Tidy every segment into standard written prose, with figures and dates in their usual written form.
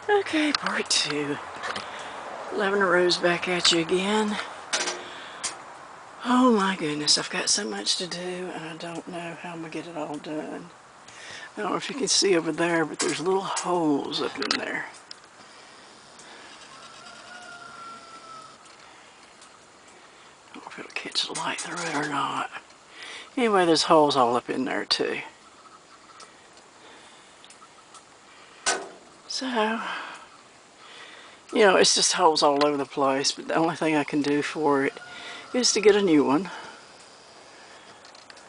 Okay, part 2. Lavender Rose back at you again. Oh my goodness, I've got so much to do and I don't know how I'm going to get it all done. I don't know if you can see over there, but there's little holes up in there. I don't know if it'll catch the light through it or not. Anyway, there's holes all up in there too. So, you know, it's just holes all over the place, but the only thing I can do for it is to get a new one.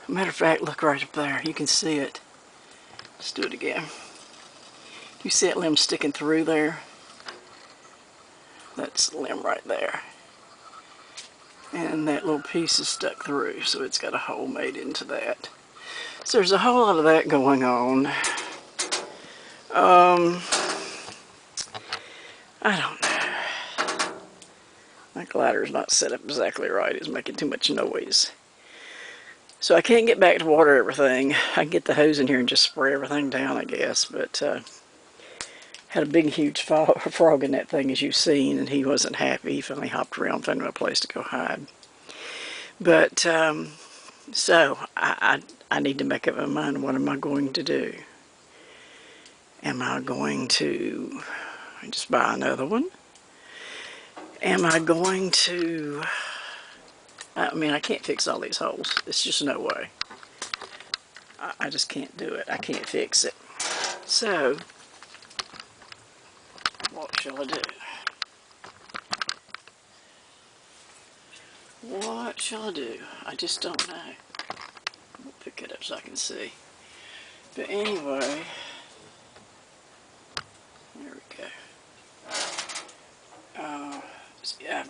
Matter of fact, look right up there. You can see it. Let's do it again. You see that limb sticking through there? That's the limb right there. And that little piece is stuck through, so it's got a hole made into that. So there's a whole lot of that going on. I don't know. My glider's not set up exactly right. It's making too much noise. So I can't get back to water everything. I can get the hose in here and just spray everything down, I guess. But had a big, huge frog in that thing, as you've seen, and he wasn't happy. He finally hopped around, found a place to go hide. But so I need to make up my mind. What am I going to do? Am I going to just buy another one? Am I going to... I mean, I can't fix all these holes. It's just no way. I just can't do it. I can't fix it. So, what shall I do? What shall I do? I just don't know. I'll pick it up so I can see. But anyway, there we go. Yeah,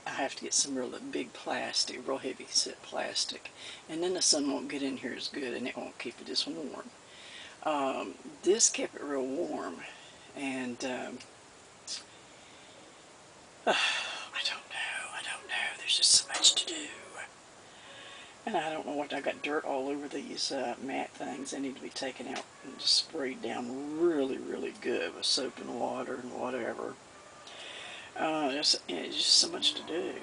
I have to get some real big plastic, real heavy set plastic. And then the sun won't get in here as good and it won't keep it as warm. This kept it real warm. And I don't know. There's just so much to do. And I don't know what, I got dirt all over these mat things. They need to be taken out and just sprayed down really, really good with soap and water and whatever. It's just so much to do.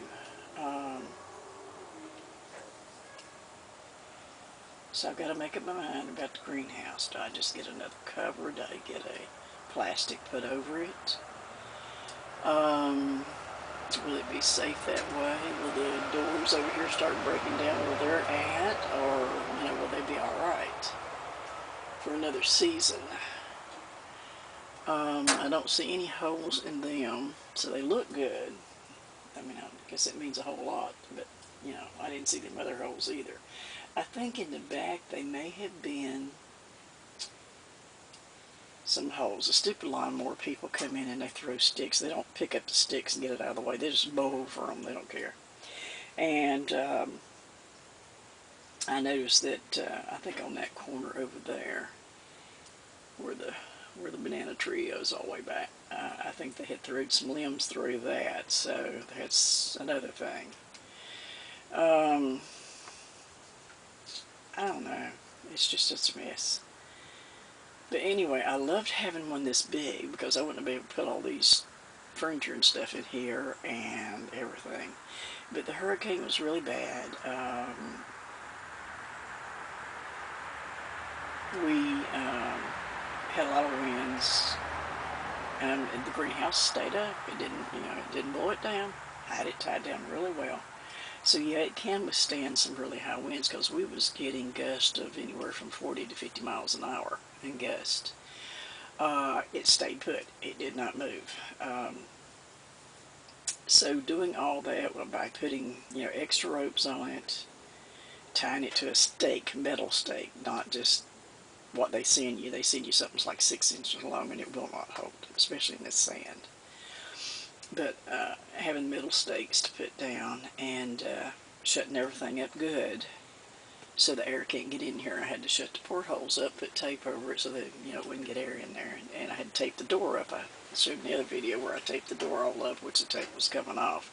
So I've got to make up my mind about the greenhouse. Do I just get another cover? Do I get a plastic put over it? Will it be safe that way? Will the doors over here start breaking down where they're at? Or, you know, will they be alright for another season? I don't see any holes in them, so they look good. I mean, I guess it means a whole lot, but, you know, I didn't see them other holes either. I think in the back they may have been some holes. The stupid lawnmower people come in and they throw sticks. They don't pick up the sticks and get it out of the way. They just mow over them. They don't care. And I noticed that I think on that corner over there, where the banana tree is all the way back, I think they had thrown some limbs through that. So that's another thing. I don't know. It's just such a mess. But anyway, I loved having one this big because I wouldn't be able to put all these furniture and stuff in here and everything. But the hurricane was really bad. We had a lot of winds. And the greenhouse stayed up. It didn't, you know, it didn't blow it down. I had it tied down really well. So yeah, it can withstand some really high winds because we was getting gusts of anywhere from 40 to 50 miles an hour in gust. It stayed put. It did not move. So doing all that by putting, you know, extra ropes on it, tying it to a stake, metal stake, not just what they send you. They send you something that's like 6 inches long and it will not hold, especially in this sand. But having metal stakes to put down and shutting everything up good so the air can't get in here. I had to shut the portholes up, put tape over it so that, you know, it wouldn't get air in there. And I had to tape the door up. I showed in the other video where I taped the door all up, which the tape was coming off.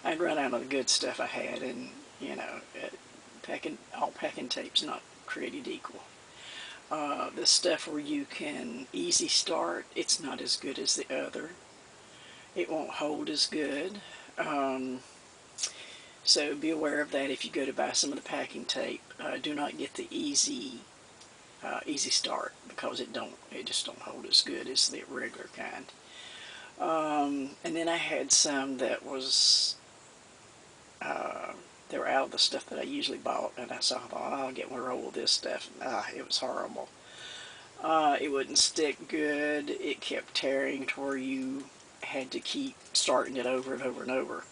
I'd run out of the good stuff I had, and, you know, packing tape's not created equal. The stuff where you can easy start, it's not as good as the other. It won't hold as good. So be aware of that if you go to buy some of the packing tape. Do not get the easy start, because it just don't hold as good as the regular kind. And then I had some that was they were out of the stuff that I usually bought, and I thought, oh, I'll get one roll of this stuff. It was horrible. It wouldn't stick good. It kept tearing to where you had to keep starting it over and over and over.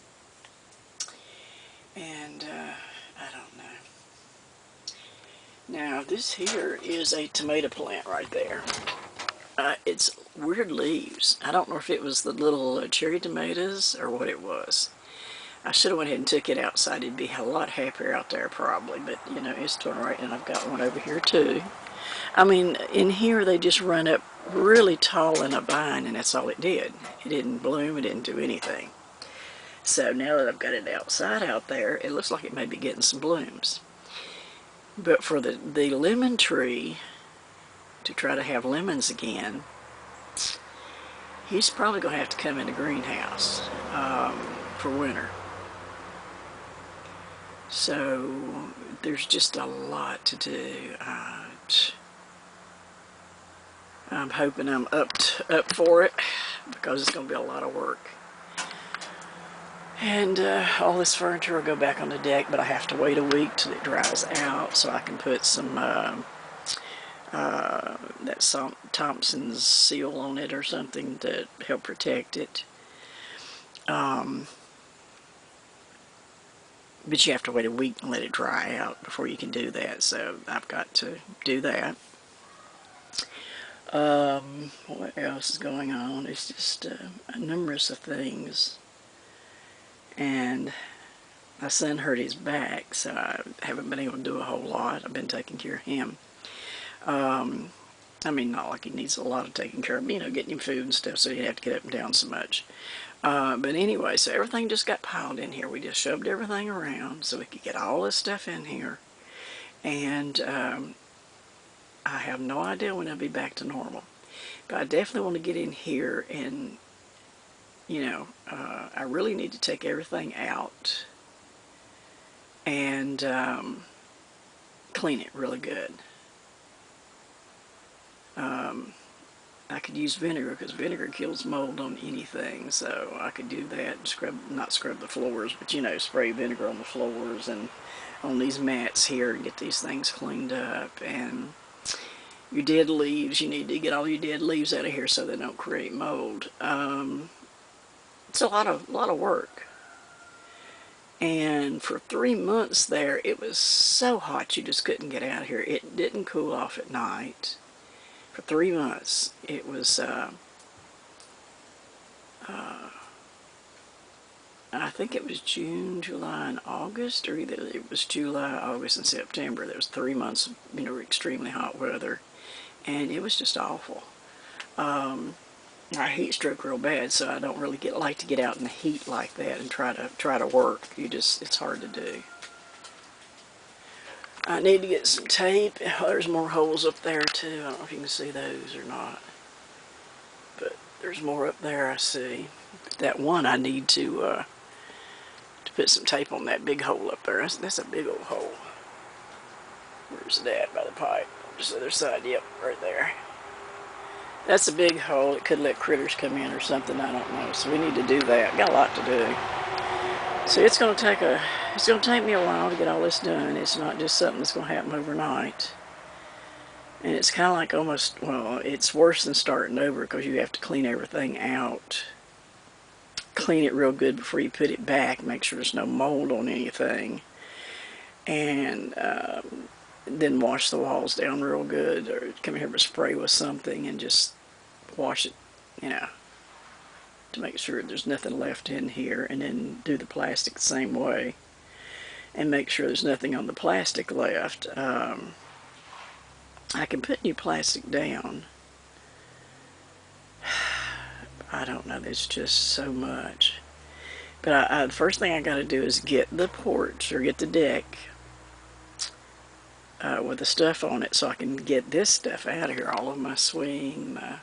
And I don't know. Now this here is a tomato plant right there. It's weird leaves. I don't know if it was the little cherry tomatoes or what it was. I should have went ahead and took it outside. It'd be a lot happier out there probably, but you know, it's doing all right. And I've got one over here too. I mean, in here they just run up really tall in a vine, and that's all it did. It didn't bloom, it didn't do anything. So now that I've got it outside out there, it looks like it may be getting some blooms. But for the lemon tree to try to have lemons again, he's probably going to have to come in the greenhouse for winter. So there's just a lot to do. I'm hoping I'm up for it, because it's going to be a lot of work. And all this furniture will go back on the deck, but I have to wait a week till it dries out so I can put some that Thompson's seal on it or something to help protect it. But you have to wait a week and let it dry out before you can do that, so I've got to do that. What else is going on? It's just a numerous of things. And my son hurt his back, so I haven't been able to do a whole lot. I've been taking care of him. I mean, not like he needs a lot of taking care of, you know, getting him food and stuff, so you have to get up and down so much. But anyway, so everything just got piled in here. We just shoved everything around so we could get all this stuff in here. And I have no idea when I'll be back to normal. But I definitely want to get in here and, you know, I really need to take everything out and clean it really good. I could use vinegar, because vinegar kills mold on anything, so I could do that and not scrub the floors, but you know, spray vinegar on the floors and on these mats here and get these things cleaned up. And your dead leaves, you need to get all your dead leaves out of here so they don't create mold. It's a lot of work. And for 3 months there, it was so hot you just couldn't get out of here. It didn't cool off at night. For 3 months, it was, I think it was June, July, and August, or either it was July, August, and September. There was 3 months, you know, extremely hot weather, and it was just awful. I heat stroke real bad, so I don't really like to get out in the heat like that and try to work. It's hard to do. I need to get some tape. There's more holes up there too. I don't know if you can see those or not, but there's more up there I see. That one I need to put some tape on that big hole up there. That's a big old hole. Where's that? By the pipe. Just the other side. Yep, right there. That's a big hole. It could let critters come in or something. I don't know. So we need to do that. Got a lot to do. So it's going to take me a while to get all this done. It's not just something that's going to happen overnight. And it's kind of like almost, well, it's worse than starting over, because you have to clean everything out. Clean it real good before you put it back. Make sure there's no mold on anything. And then wash the walls down real good, or come here with spray with something and just wash it, you know, to make sure there's nothing left in here. And then do the plastic the same way and make sure there's nothing on the plastic left. I can put new plastic down. I don't know, there's just so much. But the first thing I got to do is get the porch, or get the deck, with the stuff on it so I can get this stuff out of here, all of my swing, my